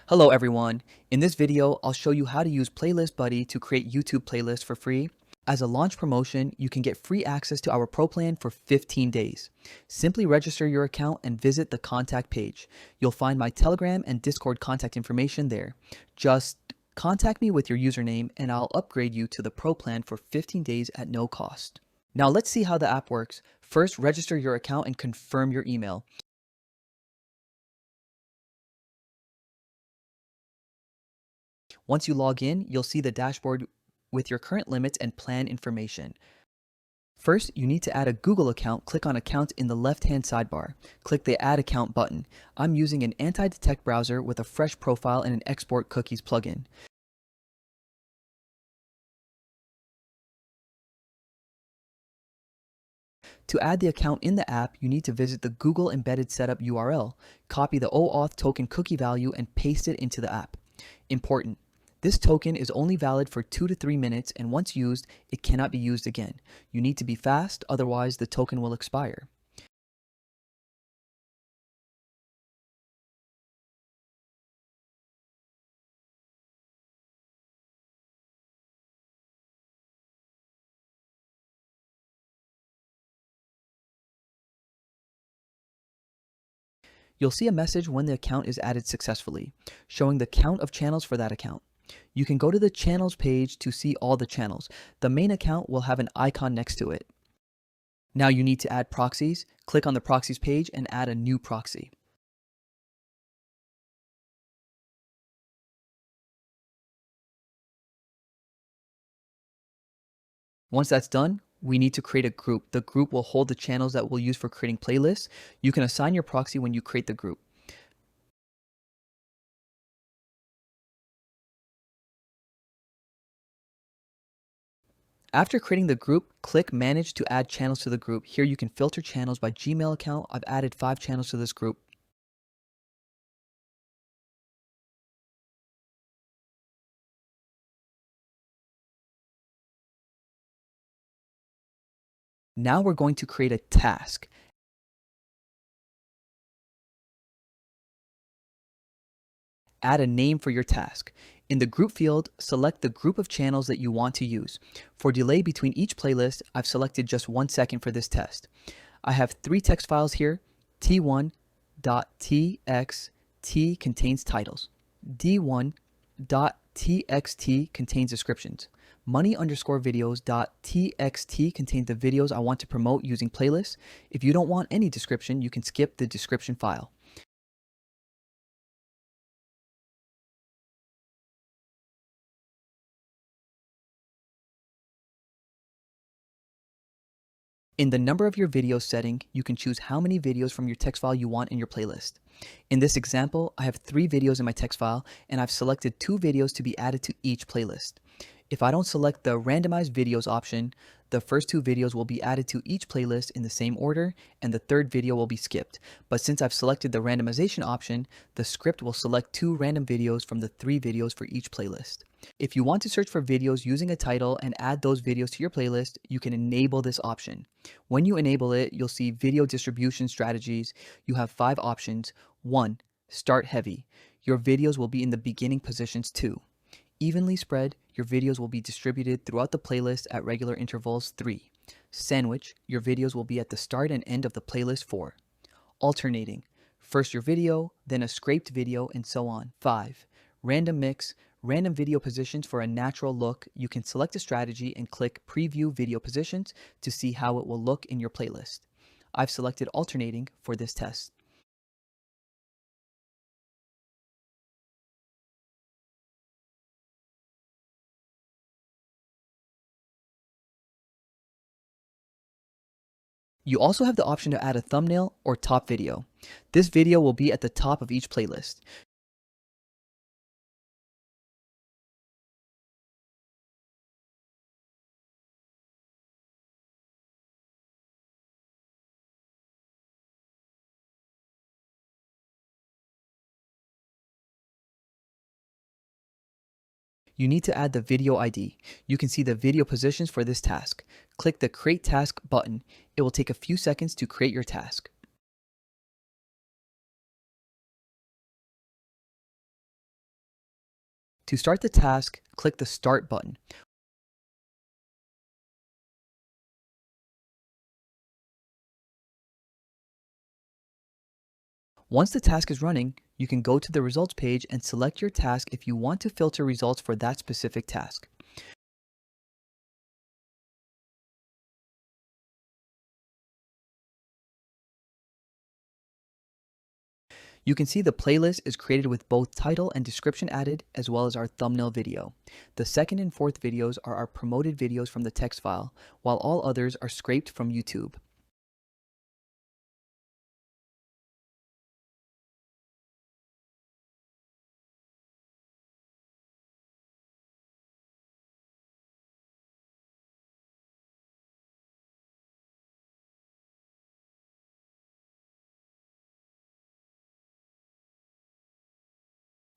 Hello everyone. In this video, I'll show you how to use Playlist Buddy to create YouTube playlists for free. As a launch promotion, you can get free access to our Pro plan for 15 days. Simply register your account and visit the contact page. You'll find my Telegram and Discord contact information there. Just contact me with your username and I'll upgrade you to the Pro plan for 15 days at no cost. Now let's see how the app works. First, register your account and confirm your email. Once you log in, you'll see the dashboard with your current limits and plan information. First, you need to add a Google account. Click on Account in the left-hand sidebar. Click the Add Account button. I'm using an anti-detect browser with a fresh profile and an export cookies plugin. To add the account in the app, you need to visit the Google Embedded Setup URL, copy the OAuth token cookie value, and paste it into the app. Important: this token is only valid for 2 to 3 minutes, and once used, it cannot be used again. You need to be fast, otherwise the token will expire. You'll see a message when the account is added successfully, showing the count of channels for that account. You can go to the channels page to see all the channels. The main account will have an icon next to it. Now you need to add proxies. Click on the proxies page and add a new proxy. Once that's done, we need to create a group. The group will hold the channels that we'll use for creating playlists. You can assign your proxy when you create the group. After creating the group, click Manage to add channels to the group. Here you can filter channels by Gmail account. I've added 5 channels to this group. Now we're going to create a task. Add a name for your task. In the group field, select the group of channels that you want to use. For delay between each playlist, I've selected just 1 second for this test. I have 3 text files here. T1.txt contains titles. D1.txt contains descriptions. Money_videos.txt contains the videos I want to promote using playlists. If you don't want any description, you can skip the description file. In the number of your videos setting, you can choose how many videos from your text file you want in your playlist. In this example, I have 3 videos in my text file, and I've selected 2 videos to be added to each playlist. If I don't select the randomized videos option, the first 2 videos will be added to each playlist in the same order, and the third video will be skipped. But since I've selected the randomization option, the script will select 2 random videos from the 3 videos for each playlist. If you want to search for videos using a title and add those videos to your playlist, you can enable this option. When you enable it, you'll see video distribution strategies. You have 5 options. 1. Start heavy. Your videos will be in the beginning positions. 2. Evenly spread. Your videos will be distributed throughout the playlist at regular intervals. 3. Sandwich. Your videos will be at the start and end of the playlist. 4. Alternating. First your video, then a scraped video, and so on. 5. Random mix. Random video positions for a natural look. You can select a strategy and click Preview Video Positions to see how it will look in your playlist. I've selected alternating for this test. You also have the option to add a thumbnail or top video. This video will be at the top of each playlist. You need to add the video ID. You can see the video positions for this task. Click the Create Task button. It will take a few seconds to create your task. To start the task, click the Start button. Once the task is running, you can go to the results page and select your task if you want to filter results for that specific task. You can see the playlist is created with both title and description added, as well as our thumbnail video. The second and fourth videos are our promoted videos from the text file, while all others are scraped from YouTube.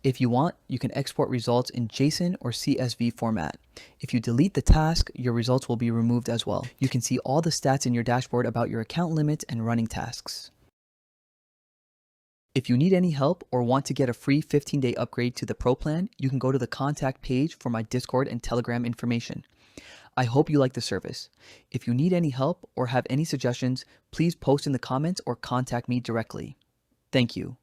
If you want, you can export results in JSON or CSV format. If you delete the task, your results will be removed as well. You can see all the stats in your dashboard about your account limits and running tasks. If you need any help or want to get a free 15-day upgrade to the Pro plan, you can go to the contact page for my Discord and Telegram information. I hope you like the service. If you need any help or have any suggestions, please post in the comments or contact me directly. Thank you.